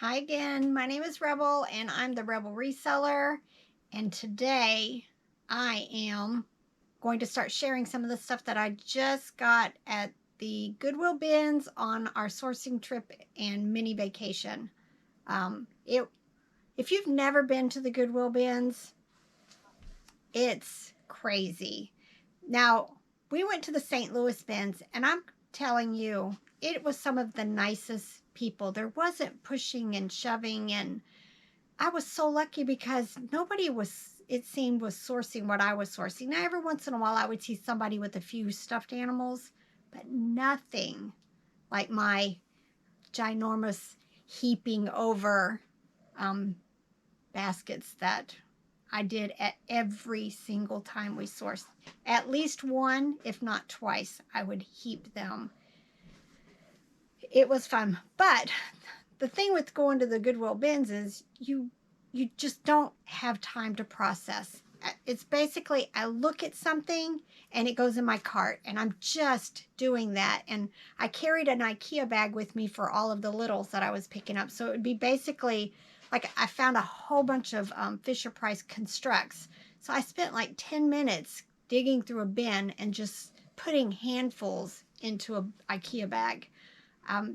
Hi again, my name is Rebel and I'm the Rebel Reseller, and today I am going to start sharing some of the stuff that I just got at the Goodwill bins on our sourcing trip and mini vacation. If you've never been to the Goodwill bins, it's crazy. Now, we went to the St. Louis bins and I'm telling you, it was some of the nicest people. There wasn't pushing and shoving, and I was so lucky because nobody was, it seemed, was sourcing what I was sourcing. Now, every once in a while, I would see somebody with a few stuffed animals, but nothing like my ginormous heaping over baskets that I did at every single time we sourced. At least one, if not twice, I would heap them. It was fun, but the thing with going to the Goodwill bins is you just don't have time to process. It's basically I look at something and it goes in my cart, and I'm just doing that. And I carried an IKEA bag with me for all of the littles that I was picking up. So it would be basically like I found a whole bunch of Fisher-Price Constructs. So I spent like 10 minutes digging through a bin and just putting handfuls into an IKEA bag.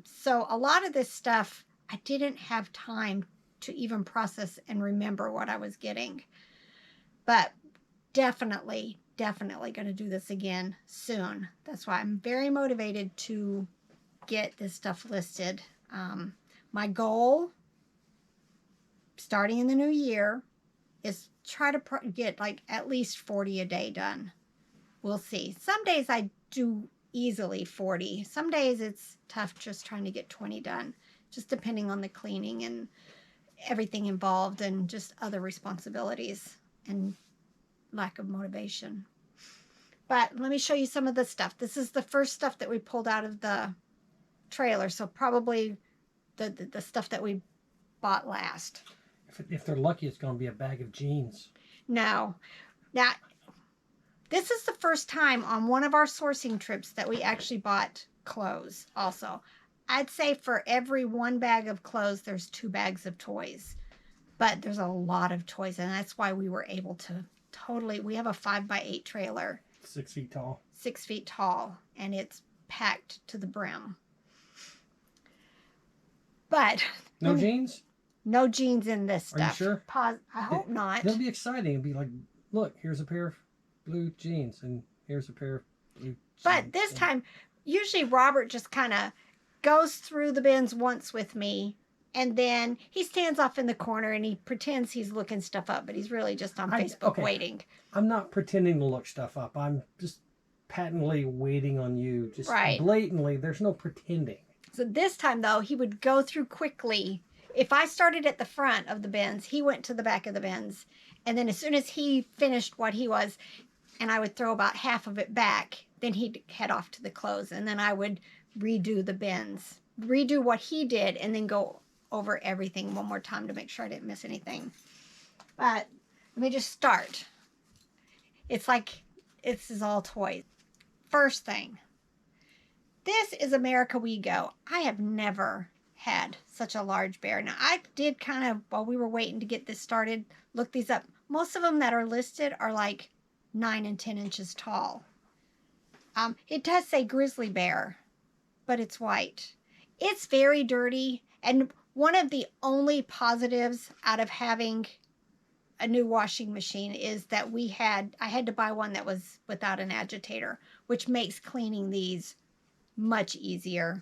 So a lot of this stuff, I didn't have time to even process and remember what I was getting. But definitely going to do this again soon. That's why I'm very motivated to get this stuff listed. My goal, starting in the new year, is try to get like at least 40 a day done. We'll see. Some days I do easily 40. Some days it's tough just trying to get 20 done, just depending on the cleaning and everything involved and just other responsibilities and lack of motivation. But let me show you some of the stuff. This is the first stuff that we pulled out of the trailer, so probably the stuff that we bought last. If they're lucky, it's going to be a bag of jeans. No. Now, this is the first time on one of our sourcing trips that we actually bought clothes also. I'd say for every one bag of clothes, there's 2 bags of toys. But there's a lot of toys, and that's why we were able to we have a 5x8 trailer. 6 feet tall. 6 feet tall, and it's packed to the brim. But no jeans? No jeans in this stuff. Are you sure? I hope not. It'll be exciting. It'll be like, look, here's a pair of blue jeans, and here's a pair of blue jeans. But this time, usually Robert just kind of goes through the bins once with me, and then he stands off in the corner and he pretends he's looking stuff up, but he's really just on Facebook waiting. I'm not pretending to look stuff up. I'm just patently waiting on you. Just blatantly. There's no pretending. So this time, though, he would go through quickly. If I started at the front of the bins, he went to the back of the bins. And then as soon as he finished what he was, and I would throw about half of it back, then he'd head off to the clothes. And then I would redo the bins, redo what he did, and then go over everything one more time to make sure I didn't miss anything. But let me just start. It's like, this is all toys. First thing, this is America We Go. I have never had such a large bear. Now, I did kind of, while we were waiting to get this started, look these up. Most of them that are listed are like 9 and 10 inches tall. It does say grizzly bear, but it's white. It's very dirty, and one of the only positives out of having a new washing machine is that I had to buy one that was without an agitator, which makes cleaning these much easier.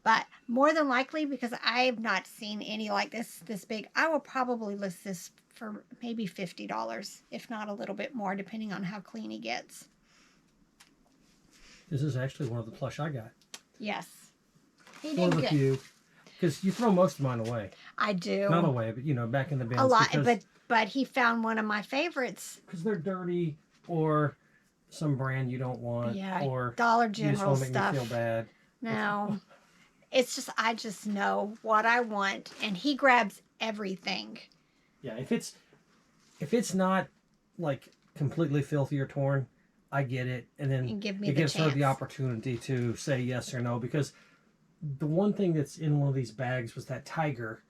But more than likely, because I have not seen any like this big, I will probably list this for maybe $50, if not a little bit more, depending on how clean he gets. This is actually one of the plush I got. Yes. He did good. A few. Because you throw most of mine away. I do. Not away, but, back in the bins. A lot, but he found one of my favorites. Because they're dirty, or some brand you don't want. Yeah, or Dollar General you just want to stuff. make me feel bad. No. It's just, I just know what I want, and he grabs everything. Yeah, if it's not, like, completely filthy or torn, I get it. And then And give me it gives chance. her the opportunity to say yes or no, because the one thing that's in one of these bags was that tiger.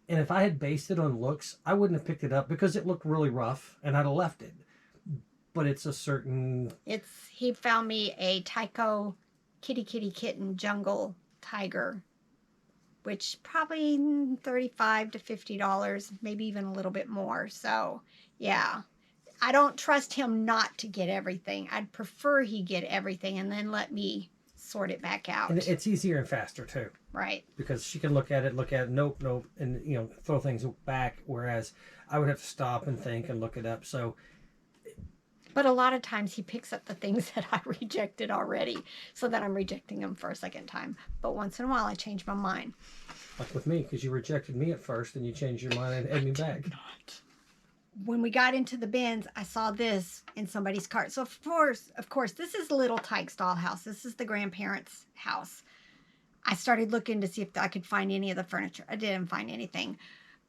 And if I had based it on looks, I wouldn't have picked it up because it looked really rough and I'd have left it. But it's a certain... He found me a Tyco kitty kitten jungle tiger, which probably $35 to $50, maybe even a little bit more. So, yeah. I don't trust him not to get everything. I'd prefer he get everything and then let me sort it back out. And it's easier and faster, too. Right. Because she can look at it, nope, and, you know, throw things back, whereas I would have to stop and think and look it up. So... But a lot of times he picks up the things that I rejected already, so that I'm rejecting them for a second time. But once in a while, I change my mind. Like with me, because you rejected me at first, and you changed your mind and had me back. When we got into the bins, I saw this in somebody's cart. So of course, this is Little Tyke's dollhouse. This is the grandparents' house. I started looking to see if I could find any of the furniture. I didn't find anything.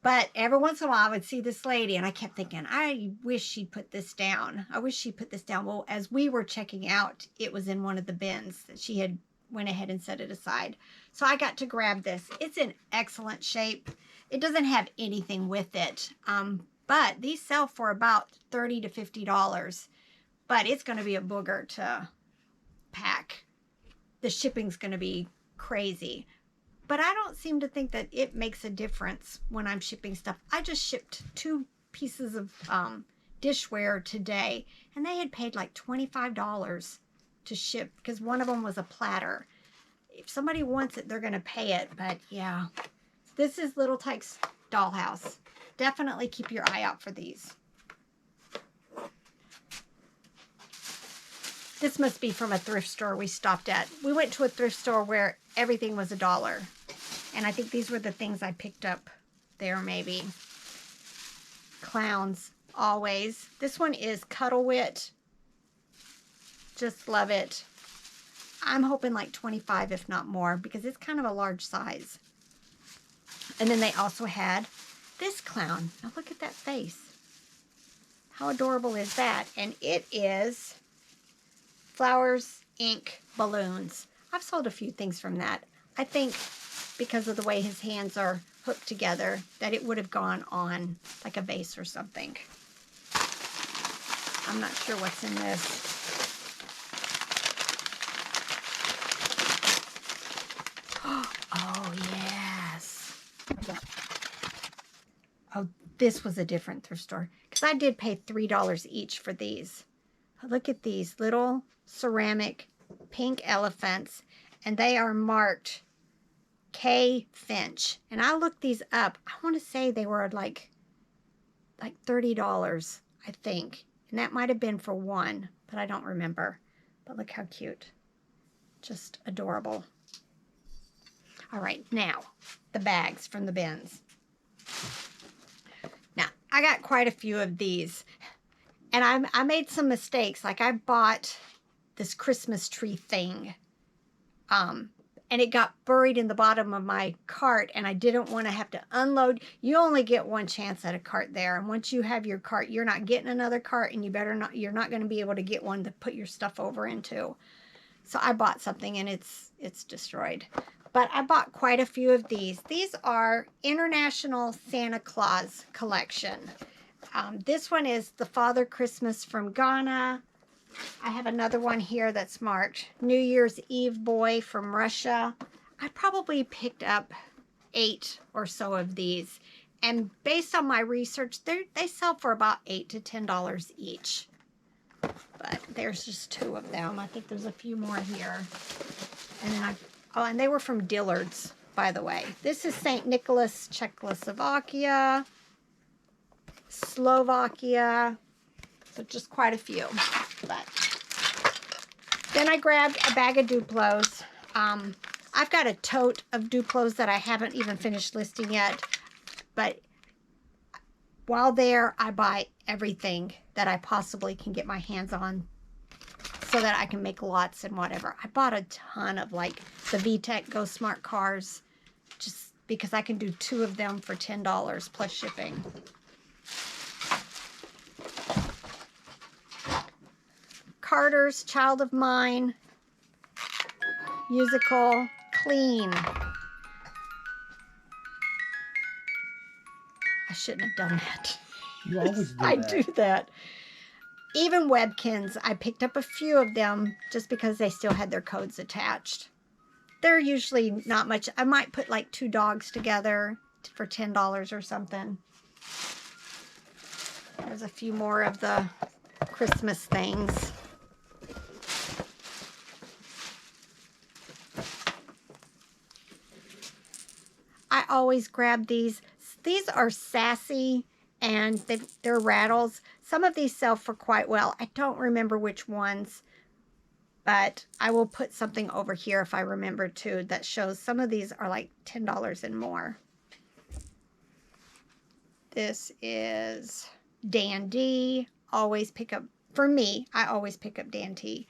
But every once in a while, I would see this lady, and I kept thinking, I wish she'd put this down. I wish she'd put this down. Well, as we were checking out, it was in one of the bins that she had went ahead and set it aside. So I got to grab this. It's in excellent shape. It doesn't have anything with it, but these sell for about $30 to $50. But it's going to be a booger to pack. The shipping's going to be crazy. But I don't seem to think that it makes a difference when I'm shipping stuff. I just shipped 2 pieces of dishware today, and they had paid like $25 to ship because one of them was a platter. If somebody wants it, they're going to pay it. But yeah, this is Little Tyke's dollhouse. Definitely keep your eye out for these. This must be from a thrift store we stopped at. We went to a thrift store where everything was $1. And I think these were the things I picked up there maybe. Clowns, always. This one is Cuddle Wit. Just love it. I'm hoping like 25 if not more because it's kind of a large size. And then they also had this clown. Now look at that face. How adorable is that? And it is Flowers, Ink, Balloons. I've sold a few things from that. I think because of the way his hands are hooked together that it would have gone on like a vase or something. I'm not sure what's in this. Oh, yes. Oh, this was a different thrift store because I did pay $3 each for these. Look at these little ceramic pink elephants, and they are marked K. Finch. And I looked these up. I want to say they were like $30, I think. And that might have been for one, but I don't remember. But look how cute. Just adorable. All right, now the bags from the bins. Now, I got quite a few of these. And I made some mistakes. Like I bought this Christmas tree thing. And it got buried in the bottom of my cart. And I didn't want to have to unload. You only get one chance at a cart there. And once you have your cart, you're not getting another cart. And you're not going to be able to get one to put your stuff over into. So I bought something and it's destroyed. But I bought quite a few of these. These are International Santa Claus Collection. This one is the Father Christmas from Ghana. I have another one here that's marked New Year's Eve Boy from Russia. I probably picked up 8 or so of these. And based on my research, they sell for about $8 to $10 each. But there's just 2 of them. I think there's a few more here. And then and they were from Dillard's, by the way. This is St. Nicholas, Czechoslovakia. Slovakia, so just quite a few. But then I grabbed a bag of Duplos. I've got a tote of Duplos that I haven't even finished listing yet, but while there, I buy everything that I possibly can get my hands on so that I can make lots and whatever. I bought a ton of like the VTech Go Smart cars just because I can do 2 of them for $10 plus shipping. Carter's Child of Mine musical clean. I shouldn't have done that. You always do I that. do that. Even Webkins, I picked up a few of them just because they still had their codes attached. They're usually not much. I might put like 2 dogs together for $10 or something. There's a few more of the Christmas things. I always grab these. These are sassy and they're rattles. Some of these sell for quite well. I don't remember which ones, but I will put something over here if I remember to that shows some of these are like $10 and more. This is Dan D. Always pick up, for me, I always pick up Dan T.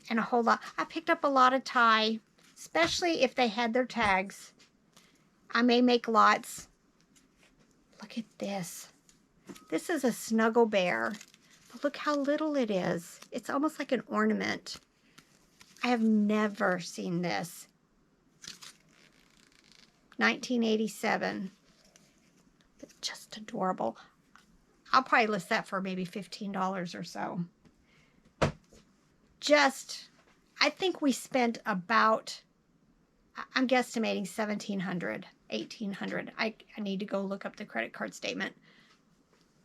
And a whole lot. I picked up a lot of tie, especially if they had their tags. I may make lots. Look at this. This is a Snuggle Bear. But look how little it is. It's almost like an ornament. I have never seen this. 1987. It's just adorable. I'll probably list that for maybe $15 or so. I think we spent about, I'm guesstimating $1,700, $1,800. I need to go look up the credit card statement.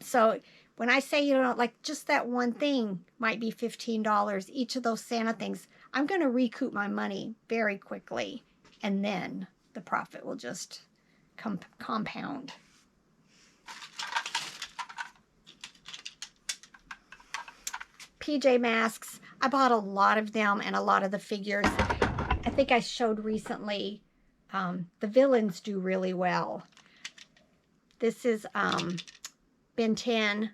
So when I say, you know, like just that one thing might be $15, each of those Santa things, I'm going to recoup my money very quickly. And then the profit will just compound. PJ Masks. I bought a lot of them and a lot of the figures. I think I showed recently the villains do really well. This is Ben 10.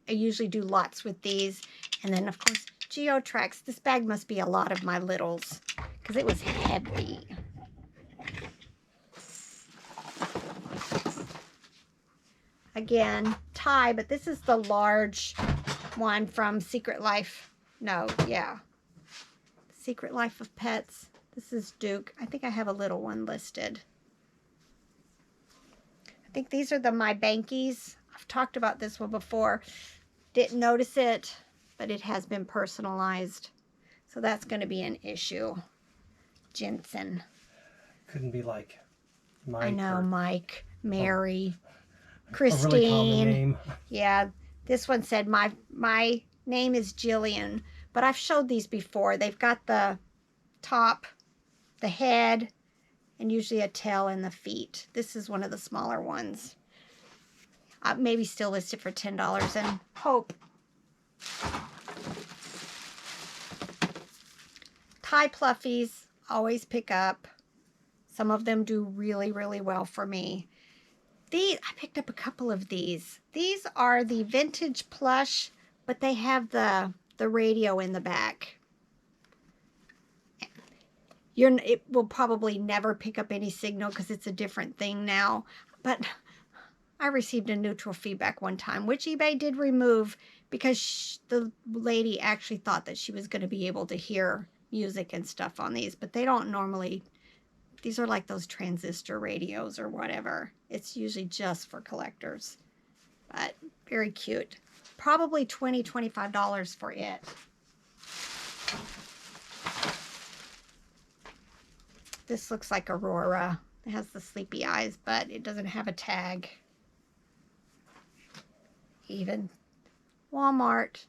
I usually do lots with these. And then, of course, Geotrax. This bag must be a lot of my littles because it was heavy. Again, tie, but this is the large one from Secret Life. No, yeah. Secret Life of Pets. This is Duke. I think I have a little one listed. I think these are the My Bankies. I've talked about this one before. Didn't notice it, but it has been personalized. So that's going to be an issue. Jensen. Couldn't be like Mike. I know, Mike, Mary, A Christine. really common name. Yeah, this one said, my name is Jillian, but I've showed these before. They've got the top, the head, and usually a tail and the feet. This is one of the smaller ones. Maybe still listed for $10 and hope. Tie Pluffies, always pick up. Some of them do really, really well for me. I picked up a couple of these. These are the vintage plush, but they have the radio in the back. It will probably never pick up any signal because it's a different thing now. But I received a neutral feedback one time, which eBay did remove because the lady actually thought that she was going to be able to hear music and stuff on these, but they don't normally. These are like those transistor radios or whatever. It's usually just for collectors. But very cute. Probably $20, $25 for it. This looks like Aurora. It has the sleepy eyes, but it doesn't have a tag. Even Walmart.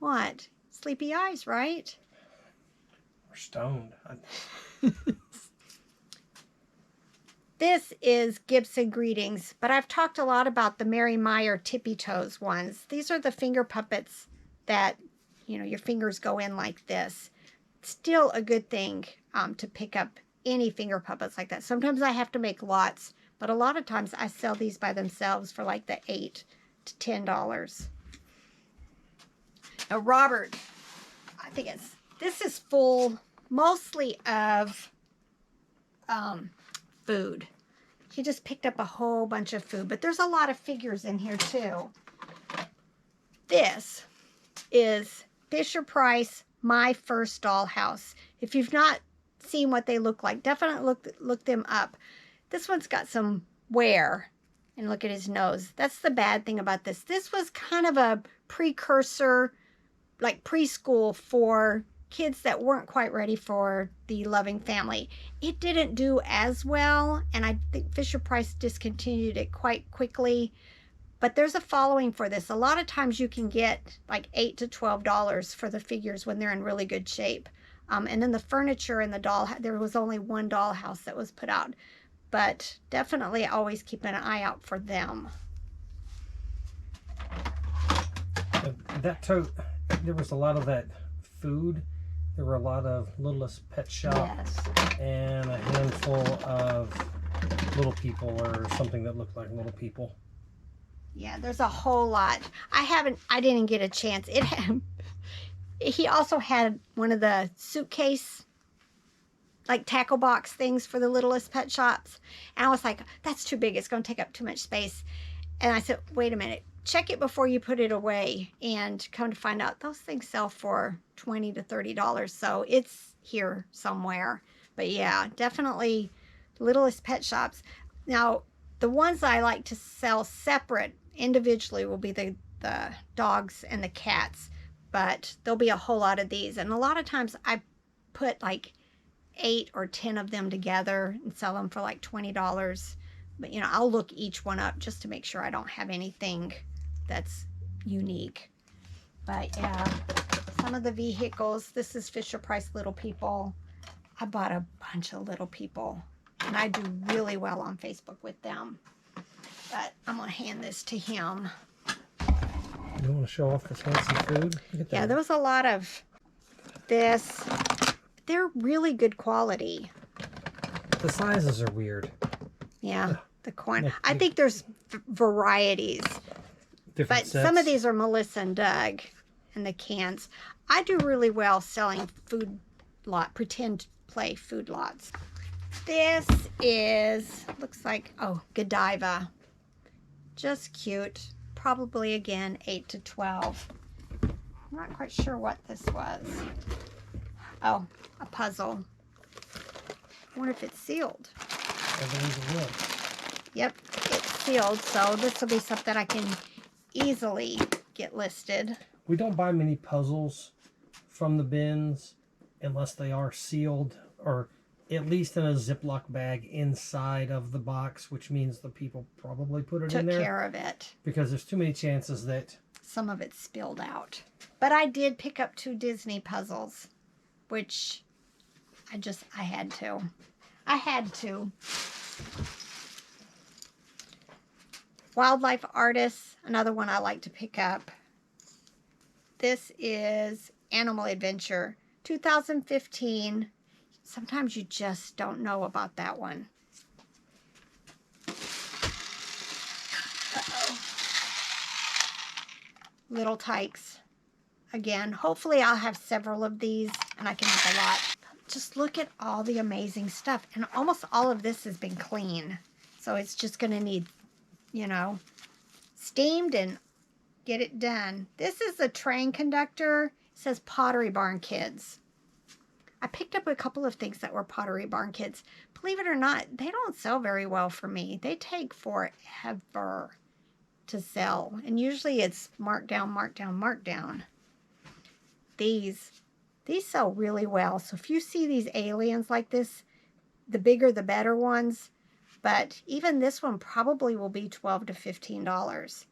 What? Sleepy eyes, right? Stoned. This is Gibson Greetings, but I've talked a lot about the Mary Meyer Tippy Toes ones. These are the finger puppets that, you know, your fingers go in like this. Still a good thing to pick up any finger puppets like that. Sometimes I have to make lots, but a lot of times I sell these by themselves for like the $8 to $10. Now, Robert, I think this is full mostly of food. He just picked up a whole bunch of food, but there's a lot of figures in here too. This is Fisher-Price my first dollhouse. If you've not seen what they look like, definitely look them up. This one's got some wear, and look at his nose. That's the bad thing about this. This was kind of a precursor, like preschool, for kids that weren't quite ready for the loving family. It didn't do as well, and I think Fisher-Price discontinued it quite quickly. But there's a following for this. A lot of times you can get like $8 to $12 for the figures when they're in really good shape. And then the furniture in the doll, there was only one dollhouse that was put out. But definitely always keep an eye out for them. That tote, there was a lot of that food. There were a lot of Littlest Pet Shop, Yes. and a handful of Little People, or something that looked like Little People. Yeah, there's a whole lot. I didn't get a chance. He also had one of the suitcase, like tackle box things for the Littlest Pet Shops. And I was like, that's too big. It's going to take up too much space. And I said, wait a minute. Check it before you put it away. And come to find out, those things sell for $20 to $30. So it's here somewhere. But yeah, definitely Littlest Pet Shops. Now, the ones I like to sell separate individually will be the dogs and the cats. But there'll be a whole lot of these. And a lot of times I put like 8 or 10 of them together and sell them for like $20. But, you know, I'll look each one up just to make sure I don't have anything that's unique. But, yeah, some of the vehicles. This is Fisher-Price Little People. I bought a bunch of Little People. And I do really well on Facebook with them. But I'm going to hand this to him. You want to show off this fancy food? Look at that. Yeah, there was a lot of this. They're really good quality. The sizes are weird. Yeah, the corn. I think there's varieties. Different But sets. some of these are Melissa and Doug and the cans. I do really well selling pretend play food lots. This is, looks like, oh, Godiva. Just cute. Probably, again, 8 to 12. I'm not quite sure what this was. Oh, a puzzle. I wonder if it's sealed. I believe it will. Yep, it's sealed, so this will be something I can easily get listed. We don't buy many puzzles from the bins unless they are sealed, or at least in a Ziploc bag inside of the box, which means the people probably put it in there. Took care of it. Because there's too many chances that... Some of it spilled out. But I did pick up 2 Disney puzzles, which I had to. I had to. Wildlife Artists, another one I like to pick up. This is Animal Adventure, 2015. Sometimes you just don't know about that one. Uh-oh. Little Tykes. Again, hopefully I'll have several of these and I can have a lot. Just look at all the amazing stuff. And almost all of this has been clean. So it's just going to need, you know, steamed and get it done. This is a train conductor. It says Pottery Barn Kids. I picked up a couple of things that were Pottery Barn Kids. Believe it or not, they don't sell very well for me. They take forever to sell. And usually it's marked down, marked down, marked down. These sell really well. So if you see these aliens like this, the bigger the better ones. But even this one probably will be $12 to $15.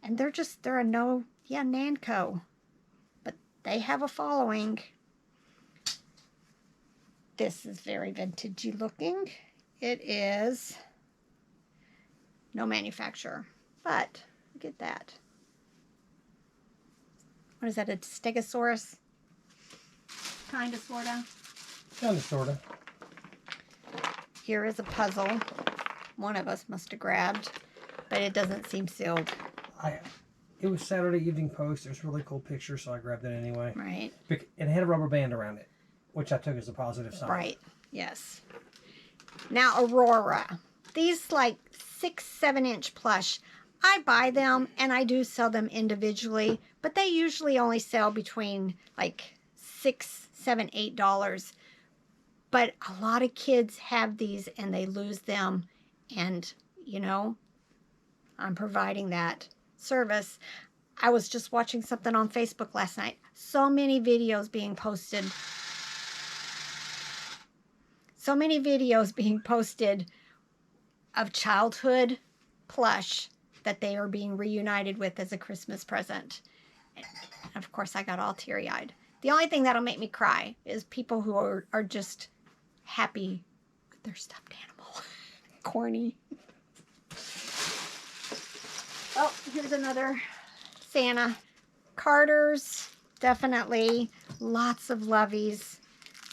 And they're a Nanco. But they have a following. This is very vintagey looking. It is no manufacturer, but look at that. What is that, a Stegosaurus? Kinda, sorta. Kinda, sorta. Here is a puzzle. One of us must have grabbed, but it doesn't seem sealed. It was Saturday Evening Post. There's really cool pictures, so I grabbed it anyway. Right. It had a rubber band around it, which I took as a positive sign. Right, yes. Now, Aurora. These like 6-7 inch plush. I buy them and I do sell them individually, but they usually only sell between like $6, $7, $8. But a lot of kids have these and they lose them. And, you know, I'm providing that service. I was just watching something on Facebook last night. So many videos being posted. So many videos being posted of childhood plush that they are being reunited with as a Christmas present. And of course, I got all teary-eyed. The only thing that'll make me cry is people who are just happy with their stuffed animal. Corny. Oh, here's another Santa. Carter's, definitely. Lots of loveys.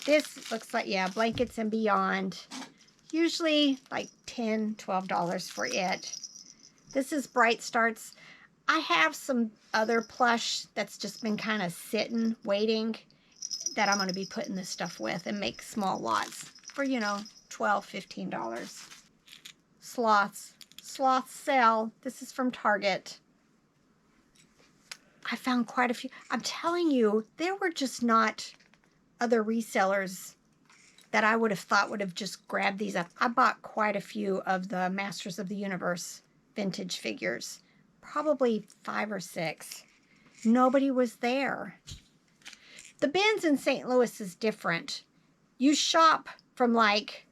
This looks like, yeah, Blankets and Beyond. Usually like $10, $12 for it. This is Bright Starts. I have some other plush that's just been kind of sitting, waiting, that I'm going to be putting this stuff with and make small lots for, you know, $12, $15. Sloths. Sloths sell. This is from Target. I found quite a few. I'm telling you, there were just not other resellers that I would have thought would have just grabbed these up. I bought quite a few of the Masters of the Universe vintage figures. Probably 5 or 6. Nobody was there. The bins in St. Louis is different. You shop from like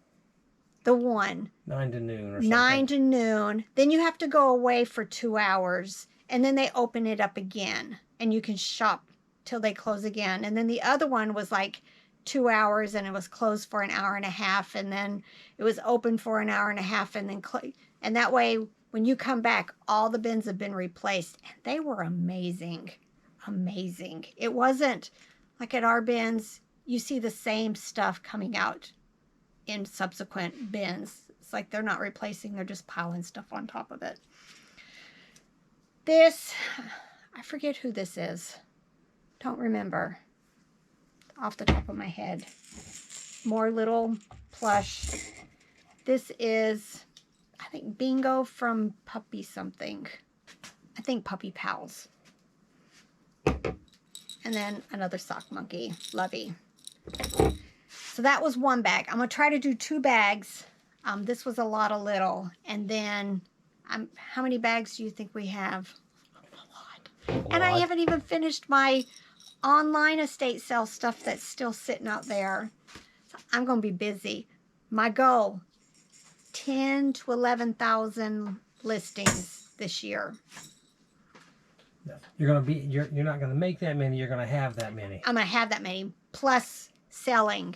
the 9 to noon or something. 9 to noon. Then you have to go away for 2 hours. And then they open it up again. And you can shop till they close again. And then the other one was like 2 hours and it was closed for an hour and a half. And then it was open for an hour and a half. And then and that way, when you come back, all the bins have been replaced. And they were amazing. Amazing. It wasn't like at our bins, you see the same stuff coming out in subsequent bins. It's like they're not replacing, they're just piling stuff on top of it. This, I forget who this is. Don't remember off the top of my head. More little plush. This is, I think, Bingo from Puppy something. I think Puppy Pals. And then another sock monkey, Lovey. So that was one bag. I'm going to try to do 2 bags. This was a lot of little. And then, how many bags do you think we have? A lot. And I haven't even finished my online estate sale stuff that's still sitting out there. So I'm going to be busy. My goal, 10 to 11,000 listings this year. You're not gonna make that many. You're gonna have that many. I'm gonna have that many, plus selling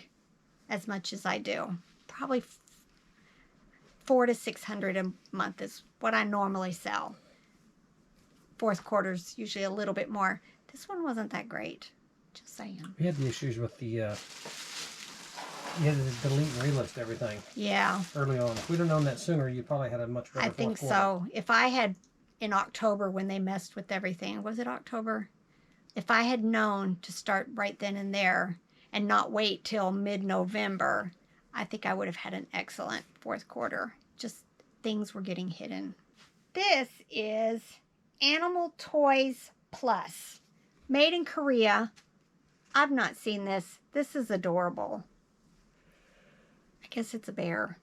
as much as I do. Probably 400 to 600 a month is what I normally sell. Fourth quarter's usually a little bit more. This one wasn't that great. Just saying. We had the issues with the. You had to delete and relist everything. Yeah. Early on. If we'd have known that sooner, you probably had a much better. I think so. If I had. In October when they messed with everything. Was it October? If I had known to start right then and there and not wait till mid-November, I think I would have had an excellent fourth quarter. Just things were getting hidden. This is Animal Toys Plus. Made in Korea. I've not seen this. This is adorable. I guess it's a bear.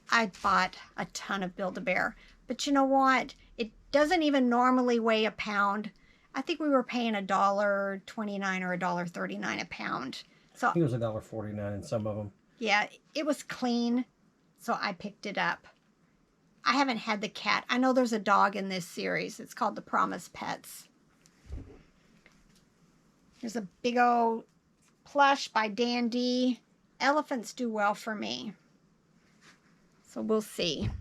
I bought a ton of Build-A-Bear. But you know what? It doesn't even normally weigh a pound. I think we were paying $1.29 or $1.39 a pound. So I think it was $1.49 in some of them. Yeah, it was clean, so I picked it up. I haven't had the cat. I know there's a dog in this series. It's called the Promise Pets. There's a big old plush by Dan D. Elephants do well for me. So we'll see.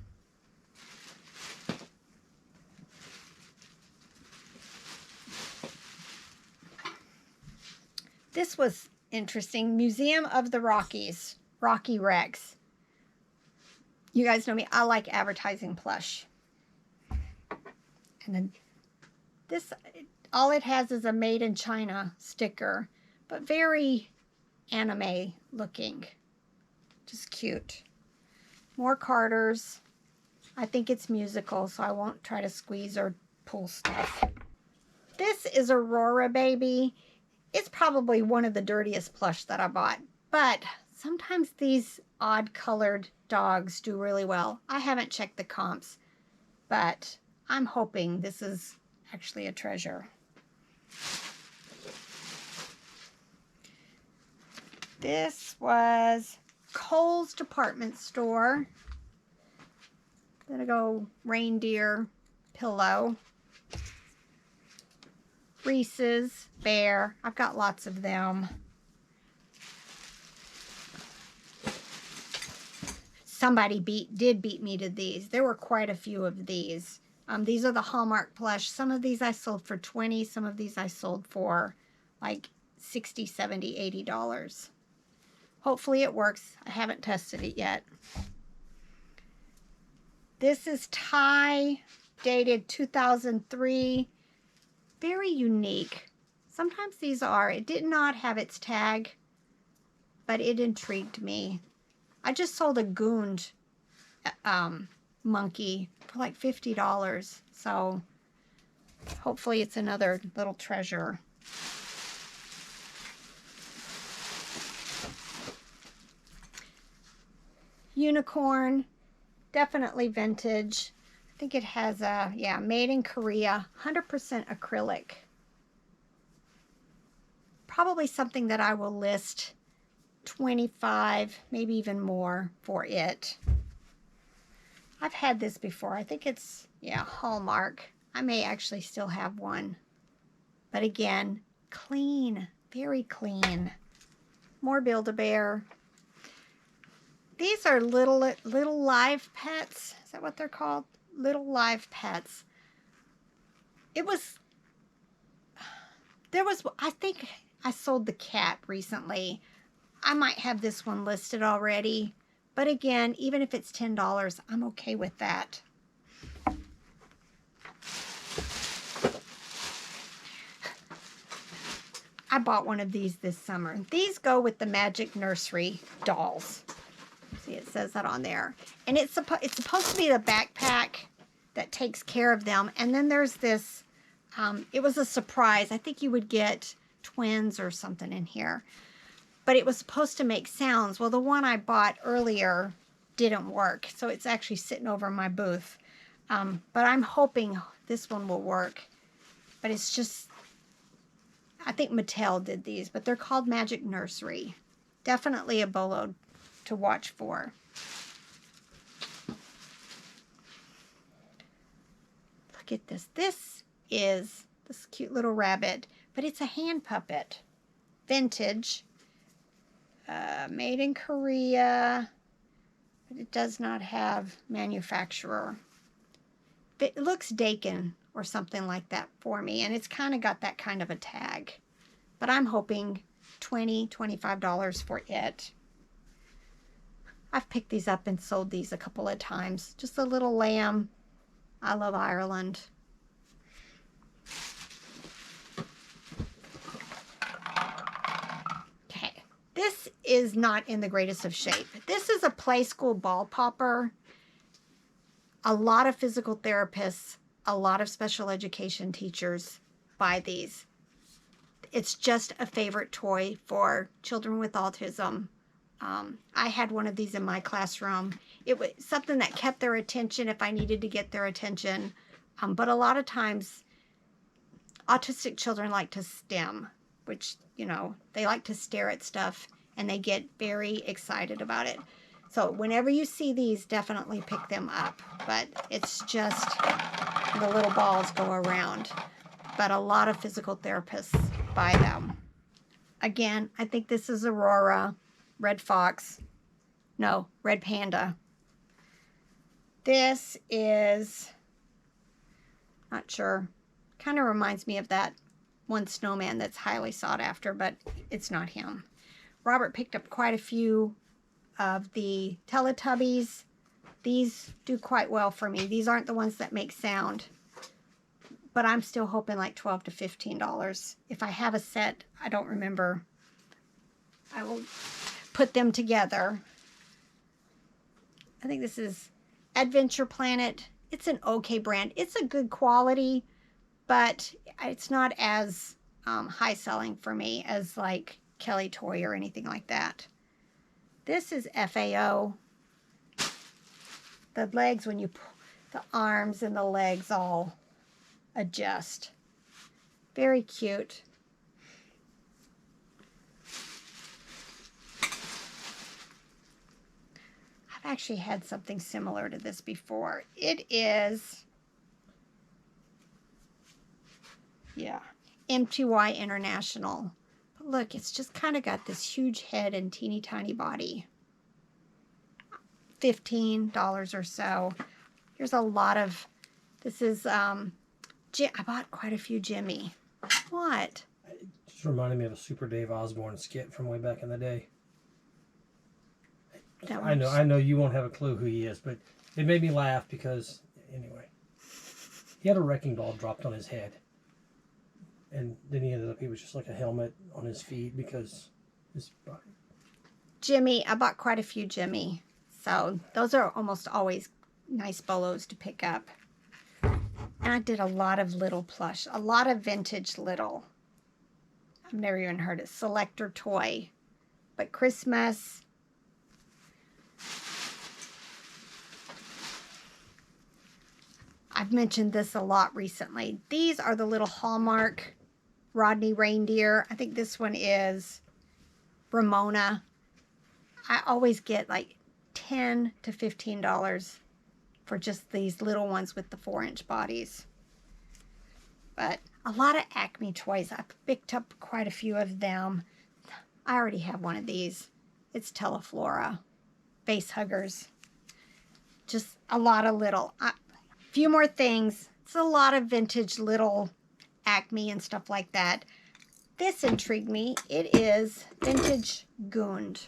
This was interesting. Museum of the Rockies. Rocky Rex. You guys know me. I like advertising plush. And then this, all it has is a made in China sticker. But very anime looking. Just cute. More Carters. I think it's musical, so I won't try to squeeze or pull stuff. This is Aurora Baby. It's probably one of the dirtiest plush that I bought, but sometimes these odd colored dogs do really well. I haven't checked the comps, but I'm hoping this is actually a treasure. This was Kohl's department store. Gonna go reindeer pillow. Reese's, Bear. I've got lots of them. Somebody did beat me to these. There were quite a few of these. These are the Hallmark plush. Some of these I sold for $20. Some of these I sold for like $60, $70, $80. Hopefully it works. I haven't tested it yet. This is Thai, dated 2003. Very unique. Sometimes these are. It did not have its tag, but it intrigued me. I just sold a Goond monkey for like $50. So hopefully it's another little treasure. Unicorn, definitely vintage. I think it has a, yeah, made in Korea, 100% acrylic. Probably something that I will list $25, maybe even more for it. I've had this before. I think it's, yeah, Hallmark. I may actually still have one. But again, clean, very clean. More Build-A-Bear. These are little live pets. Is that what they're called? Little live pets. I think I sold the cat recently. I might have this one listed already. But again, even if it's $10, I'm okay with that. I bought one of these this summer. These go with the Magic Nursery dolls. See, it says that on there. And it's supposed to be the backpack that takes care of them. And then there's this, it was a surprise. I think you would get twins or something in here. But it was supposed to make sounds. Well, the one I bought earlier didn't work. So it's actually sitting over my booth. But I'm hoping this one will work. But it's just, I think Mattel did these. But they're called Magic Nursery. Definitely a bolo to watch for. Look at this. This is this cute little rabbit. But it's a hand puppet. Vintage. Made in Korea, but it does not have manufacturer. It looks Dakin or something like that for me, and it's kind of got that kind of a tag. But I'm hoping $20, $25 for it. I've picked these up and sold these a couple of times. Just a little lamb. I love Ireland. This is not in the greatest of shape. This is a play school ball popper. A lot of physical therapists, a lot of special education teachers buy these. It's just a favorite toy for children with autism. I had one of these in my classroom. It was something that kept their attention if I needed to get their attention. But a lot of times, autistic children like to stim, which, you know, they like to stare at stuff and they get very excited about it. So whenever you see these, definitely pick them up. But it's just the little balls go around. But a lot of physical therapists buy them. Again, I think this is Aurora, Red Fox. No, Red Panda. This is, not sure, kind of reminds me of that one snowman that's highly sought after, but it's not him. Robert picked up quite a few of the Teletubbies. These do quite well for me. These aren't the ones that make sound, but I'm still hoping like $12 to $15. If I have a set, I don't remember. I will put them together. I think this is Adventure Planet. It's an okay brand. It's a good quality, but it's not as high selling for me as like Kelly Toy or anything like that. This is FAO. The legs, when you pull, the arms and the legs all adjust. Very cute. I've actually had something similar to this before. It is, yeah, MTY International. But look, it's just kind of got this huge head and teeny tiny body. $15 or so. Here's a lot of, this is, I bought quite a few Jimmy. What? It just reminded me of a Super Dave Osborne skit from way back in the day. I know you won't have a clue who he is, but it made me laugh because, anyway, he had a wrecking ball dropped on his head. And then he was just like a helmet on his feet because his body. Jimmy, I bought quite a few Jimmy. So those are almost always nice bolos to pick up. And I did a lot of little plush, a lot of vintage little. I've never even heard of Selector Toy. But Christmas. I've mentioned this a lot recently. These are the little Hallmark Rodney reindeer. I think this one is Ramona. I always get like $10 to $15 for just these little ones with the 4-inch bodies. But a lot of Acme toys. I picked up quite a few of them. I already have one of these. It's Teleflora. Face huggers. Just a lot of little. A few more things. It's a lot of vintage little Acme and stuff like that. This intrigued me. It is vintage Gund.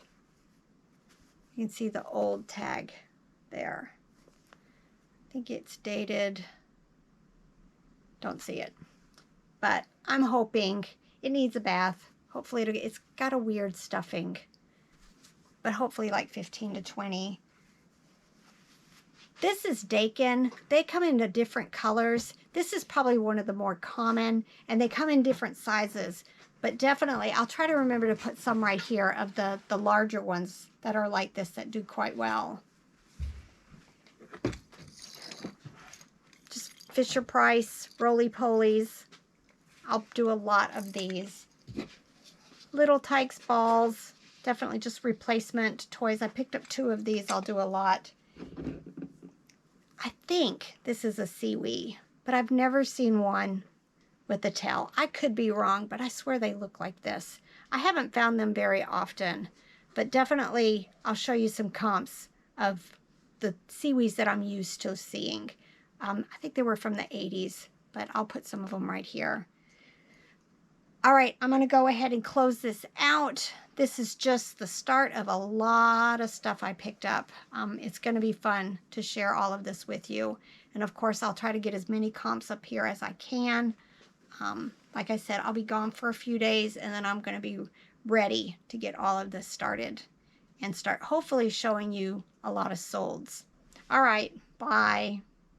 You can see the old tag there. I think it's dated. Don't see it. But I'm hoping it needs a bath. Hopefully it's got a weird stuffing. But hopefully like 15 to 20. This is Dakin. They come into different colors. This is probably one of the more common, and they come in different sizes. But definitely, I'll try to remember to put some right here of the larger ones that are like this that do quite well. Just Fisher-Price, roly-polies. I'll do a lot of these. Little Tykes balls. Definitely just replacement toys. I picked up 2 of these. I'll do a lot. I think this is a Seawee, but I've never seen one with a tail. I could be wrong, but I swear they look like this. I haven't found them very often, but definitely I'll show you some comps of the Seawees that I'm used to seeing. I think they were from the 80s, but I'll put some of them right here. All right, I'm going to go ahead and close this out. This is just the start of a lot of stuff I picked up. It's going to be fun to share all of this with you. And of course, I'll try to get as many comps up here as I can. Like I said, I'll be gone for a few days, and then I'm going to be ready to get all of this started and start hopefully showing you a lot of solds. All right, bye.